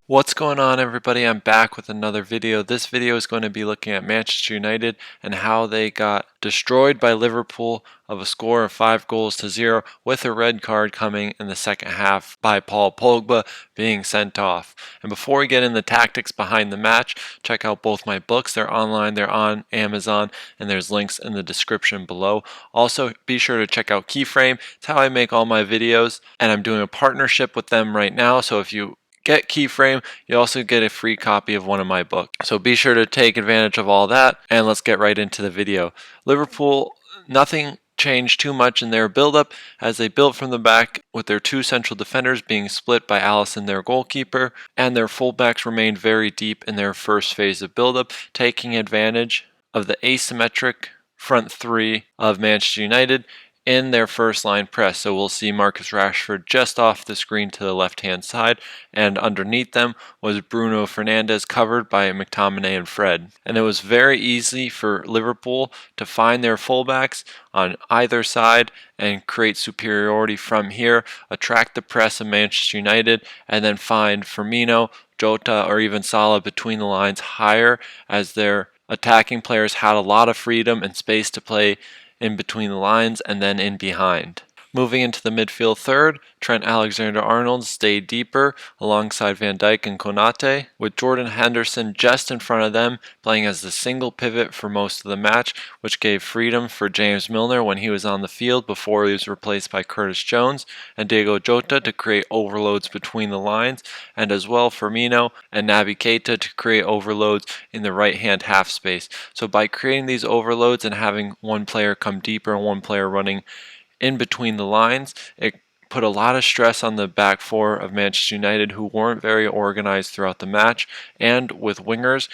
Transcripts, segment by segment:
What's going on, everybody? I'm back with another video. This video is going to be looking at Manchester United and how they got destroyed by Liverpool of a score of 5-0 with a red card coming in the second half by Paul Pogba being sent off. And before we get in the tactics behind the match, check out both my books. They're online, they're on Amazon, and there's links in the description below. Also, be sure to check out Keyframe. It's how I make all my videos, and I'm doing a partnership with them right now. So if you get Keyframe, you also get a free copy of one of my books. So be sure to take advantage of all that, and let's get right into the video. Liverpool, nothing changed too much in their build-up as they built from the back with their two central defenders being split by Alisson, their goalkeeper, and their fullbacks remained very deep in their first phase of build-up, taking advantage of the asymmetric front three of Manchester United in their first line press. So we'll see Marcus Rashford just off the screen to the left hand side, and underneath them was Bruno Fernandes covered by McTominay and Fred. And it was very easy for Liverpool to find their fullbacks on either side and create superiority from here, attract the press of Manchester United, and then find Firmino, Jota, or even Salah between the lines higher, as their attacking players had a lot of freedom and space to play in between the lines and then in behind. Moving into the midfield third, Trent Alexander-Arnold stayed deeper alongside Van Dijk and Konate, with Jordan Henderson just in front of them, playing as the single pivot for most of the match, which gave freedom for James Milner when he was on the field before he was replaced by Curtis Jones, and Diogo Jota to create overloads between the lines, and as well Firmino and Naby Keita to create overloads in the right-hand half space. So by creating these overloads and having one player come deeper and one player running in between the lines, it put a lot of stress on the back four of Manchester United, who weren't very organized throughout the match, and with wingers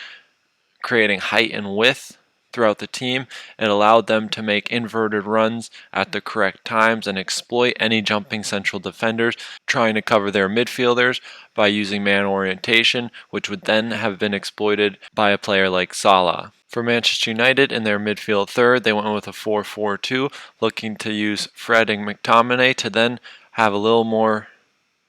creating height and width throughout the team, it allowed them to make inverted runs at the correct times and exploit any jumping central defenders trying to cover their midfielders by using man orientation, which would then have been exploited by a player like Salah. For Manchester United in their midfield third, they went with a 4-4-2, looking to use Fred and McTominay to then have a little more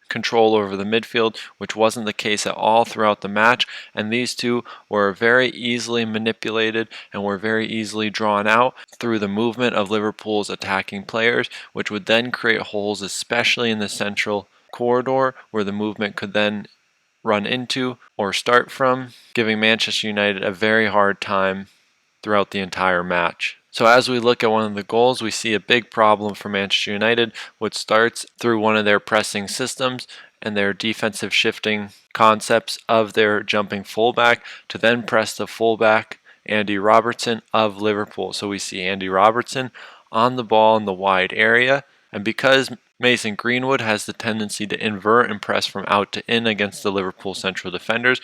control over the midfield, which wasn't the case at all throughout the match, and these two were very easily manipulated and were very easily drawn out through the movement of Liverpool's attacking players, which would then create holes, especially in the central corridor, where the movement could then run into or start from, giving Manchester United a very hard time throughout the entire match. So as we look at one of the goals, we see a big problem for Manchester United, which starts through one of their pressing systems and their defensive shifting concepts of their jumping fullback to then press the fullback Andy Robertson of Liverpool. So we see Andy Robertson on the ball in the wide area, and because Mason Greenwood has the tendency to invert and press from out to in against the Liverpool central defenders,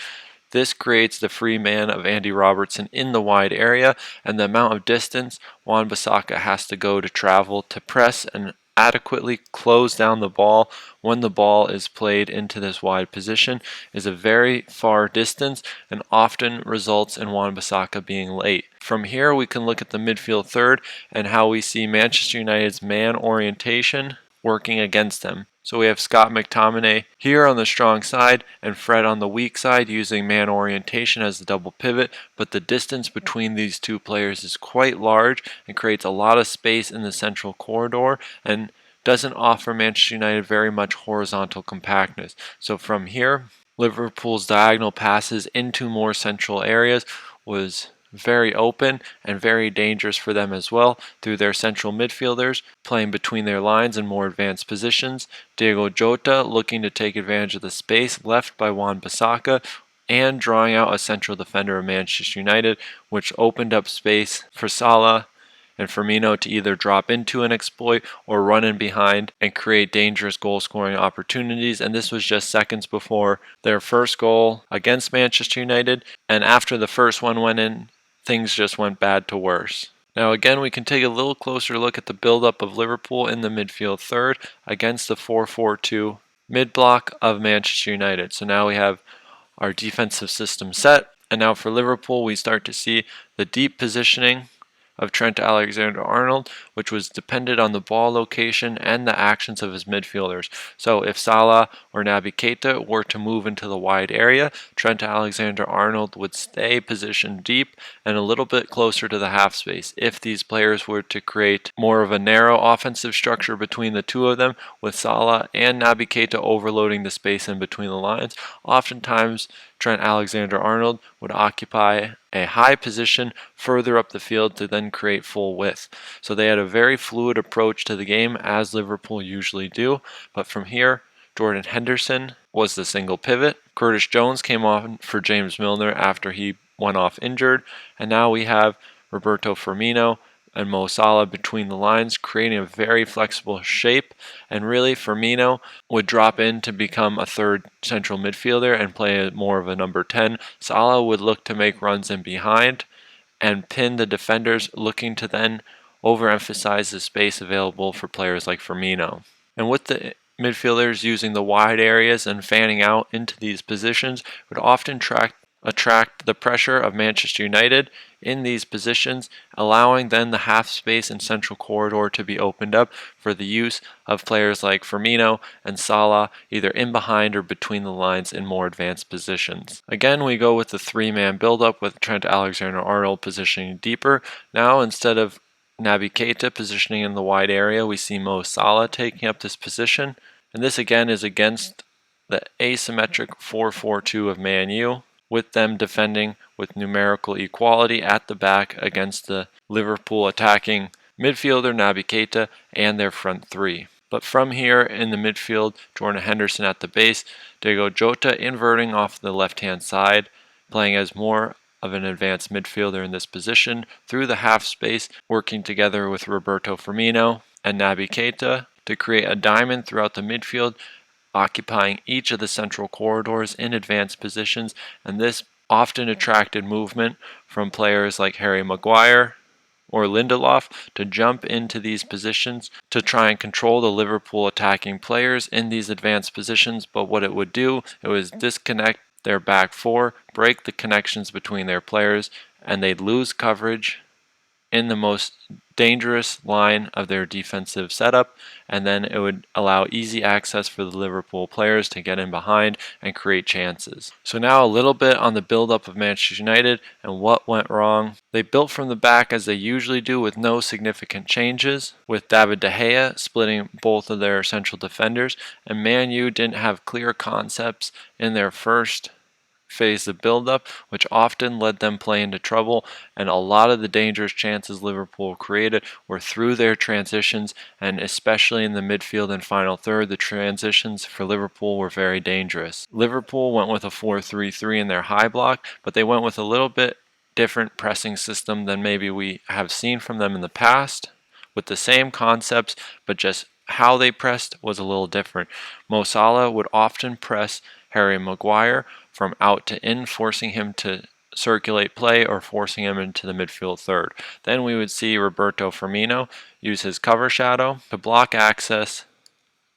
this creates the free man of Andy Robertson in the wide area, and the amount of distance Wan-Bissaka has to go to travel to press and adequately close down the ball when the ball is played into this wide position is a very far distance and often results in Wan-Bissaka being late. From here we can look at the midfield third and how we see Manchester United's man orientation working against them. So we have Scott McTominay here on the strong side and Fred on the weak side using man orientation as the double pivot, but the distance between these two players is quite large and creates a lot of space in the central corridor and doesn't offer Manchester United very much horizontal compactness. So from here, Liverpool's diagonal passes into more central areas was very open and very dangerous for them as well through their central midfielders playing between their lines in more advanced positions. Diogo Jota looking to take advantage of the space left by Wan-Bissaka and drawing out a central defender of Manchester United, which opened up space for Salah and Firmino to either drop into an exploit or run in behind and create dangerous goal scoring opportunities. And this was just seconds before their first goal against Manchester United, and after the first one went in, things just went bad to worse. Now again, we can take a little closer look at the build-up of Liverpool in the midfield third against the 4-4-2 mid-block of Manchester United. So now we have our defensive system set, and now for Liverpool we start to see the deep positioning of Trent Alexander-Arnold, which was dependent on the ball location and the actions of his midfielders. So if Salah or Naby Keita were to move into the wide area, Trent Alexander-Arnold would stay positioned deep and a little bit closer to the half space. If these players were to create more of a narrow offensive structure between the two of them, with Salah and Naby Keita overloading the space in between the lines, oftentimes Trent Alexander-Arnold would occupy a high position further up the field to then create full width. So they had a very fluid approach to the game, as Liverpool usually do. But from here, Jordan Henderson was the single pivot. Curtis Jones came on for James Milner after he went off injured. And now we have Roberto Firmino and Mo Salah between the lines, creating a very flexible shape. And really, Firmino would drop in to become a third central midfielder and play more of a number 10. Salah would look to make runs in behind and pin the defenders, looking to then overemphasize the space available for players like Firmino. And with the midfielders using the wide areas and fanning out into these positions, would often attract the pressure of Manchester United in these positions, allowing then the half space and central corridor to be opened up for the use of players like Firmino and Salah, either in behind or between the lines in more advanced positions. Again, we go with the three-man build-up with Trent Alexander-Arnold positioning deeper. Now, instead of Naby Keita positioning in the wide area, we see Mo Salah taking up this position. And this again is against the asymmetric 4-4-2 of Man U, with them defending with numerical equality at the back against the Liverpool attacking midfielder Naby Keita and their front three. But from here in the midfield, Jordan Henderson at the base, Diogo Jota inverting off the left-hand side, playing as more of an advanced midfielder in this position through the half space, working together with Roberto Firmino and Naby Keita to create a diamond throughout the midfield, occupying each of the central corridors in advanced positions, and this often attracted movement from players like Harry Maguire or Lindelof to jump into these positions to try and control the Liverpool attacking players in these advanced positions. But what it would do, it was disconnect their back four, break the connections between their players, and they'd lose coverage in the most dangerous line of their defensive setup, and then it would allow easy access for the Liverpool players to get in behind and create chances. So now a little bit on the build-up of Manchester United and what went wrong. They built from the back as they usually do with no significant changes, with David De Gea splitting both of their central defenders, and Man U didn't have clear concepts in their first phase of build-up, which often led them play into trouble, and a lot of the dangerous chances Liverpool created were through their transitions, and especially in the midfield and final third, the transitions for Liverpool were very dangerous. Liverpool went with a 4-3-3 in their high block, but they went with a little bit different pressing system than maybe we have seen from them in the past, with the same concepts, but just how they pressed was a little different. Mo Salah would often press Harry Maguire from out to in, forcing him to circulate play or forcing him into the midfield third. Then we would see Roberto Firmino use his cover shadow to block access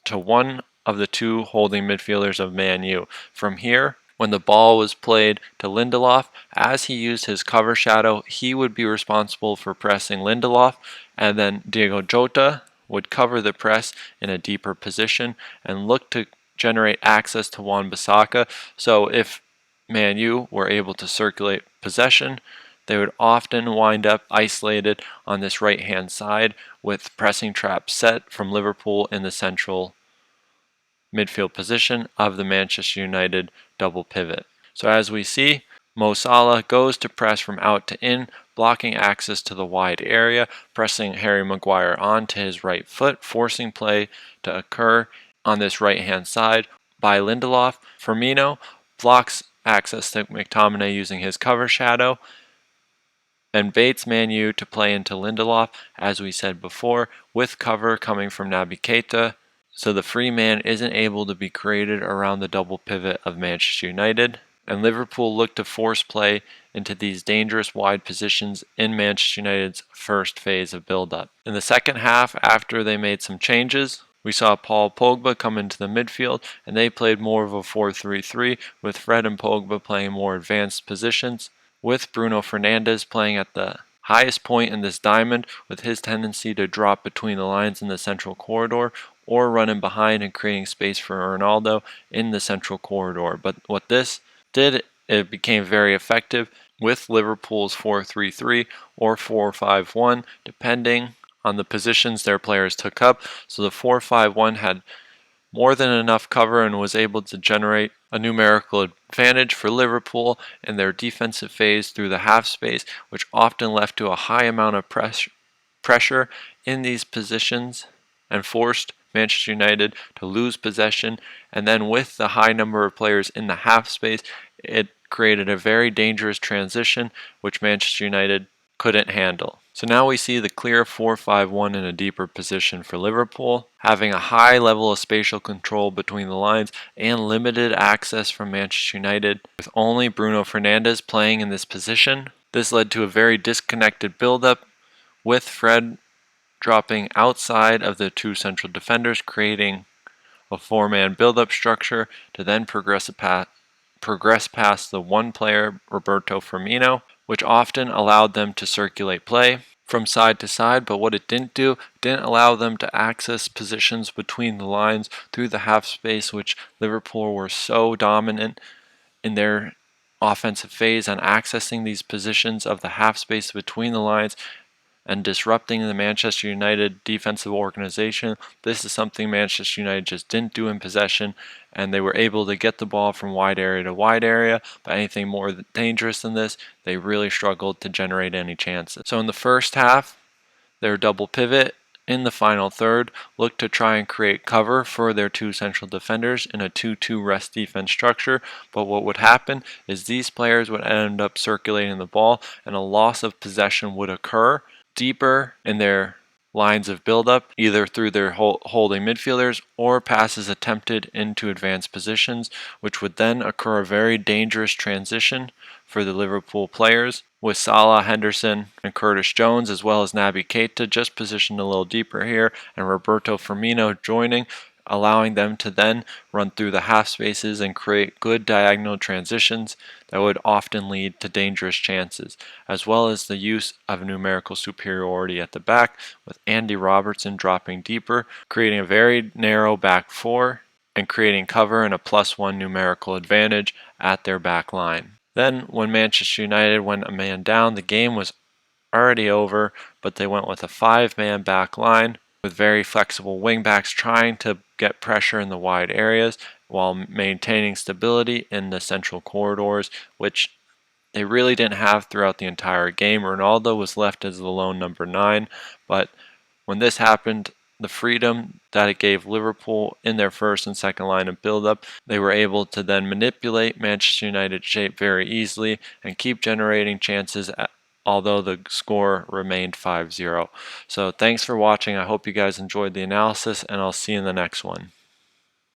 to one of the two holding midfielders of Man U. From here, when the ball was played to Lindelof, as he used his cover shadow, he would be responsible for pressing Lindelof, and then Diogo Jota would cover the press in a deeper position and look to generate access to Wan-Bissaka. So if Man U were able to circulate possession, they would often wind up isolated on this right-hand side with pressing traps set from Liverpool in the central midfield position of the Manchester United double pivot. So as we see, Mo Salah goes to press from out to in, blocking access to the wide area, pressing Harry Maguire onto his right foot, forcing play to occur on this right-hand side by Lindelof. Firmino blocks access to McTominay using his cover shadow and baits Man U to play into Lindelof, as we said before, with cover coming from Naby Keita, so the free man isn't able to be created around the double pivot of Manchester United. And Liverpool looked to force play into these dangerous wide positions in Manchester United's first phase of build-up. In the second half, after they made some changes, we saw Paul Pogba come into the midfield, and they played more of a 4-3-3, with Fred and Pogba playing more advanced positions, with Bruno Fernandes playing at the highest point in this diamond, with his tendency to drop between the lines in the central corridor or run in behind and creating space for Ronaldo in the central corridor. But what this did, it became very effective with Liverpool's 4-3-3 or 4-5-1, depending on the positions their players took up. So the 4-5-1 had more than enough cover and was able to generate a numerical advantage for Liverpool in their defensive phase through the half space, which often left to a high amount of pressure in these positions and forced Manchester United to lose possession. And then with the high number of players in the half space, it created a very dangerous transition, which Manchester United couldn't handle. So now we see the clear 4-5-1 in a deeper position for Liverpool, having a high level of spatial control between the lines and limited access from Manchester United, with only Bruno Fernandes playing in this position. This led to a very disconnected build-up, with Fred dropping outside of the two central defenders, creating a four-man build-up structure to then progress past the one player, Roberto Firmino, which often allowed them to circulate play from side to side, but what it didn't allow them to access positions between the lines through the half space, which Liverpool were so dominant in their offensive phase on accessing these positions of the half space between the lines and disrupting the Manchester United defensive organization. This is something Manchester United just didn't do in possession, and they were able to get the ball from wide area to wide area, but anything more dangerous than this, they really struggled to generate any chances. So in the first half, their double pivot in the final third looked to try and create cover for their two central defenders in a 2-2 rest defense structure, but what would happen is these players would end up circulating the ball and a loss of possession would occur deeper in their lines of build-up, either through their holding midfielders or passes attempted into advanced positions, which would then occur a very dangerous transition for the Liverpool players, with Salah, Henderson, and Curtis Jones, as well as Naby Keita just positioned a little deeper here, and Roberto Firmino joining, allowing them to then run through the half spaces and create good diagonal transitions that would often lead to dangerous chances, as well as the use of numerical superiority at the back, with Andy Robertson dropping deeper, creating a very narrow back four and creating cover and a +1 numerical advantage at their back line. Then when Manchester United went a man down, the game was already over, but they went with a 5-man back line with very flexible wingbacks trying to get pressure in the wide areas while maintaining stability in the central corridors, which they really didn't have throughout the entire game. Ronaldo was left as the lone number 9, but when this happened, the freedom that it gave Liverpool in their first and second line of build-up, they were able to then manipulate Manchester United's shape very easily and keep generating chances although the score remained 5-0. So thanks for watching. I hope you guys enjoyed the analysis, and I'll see you in the next one.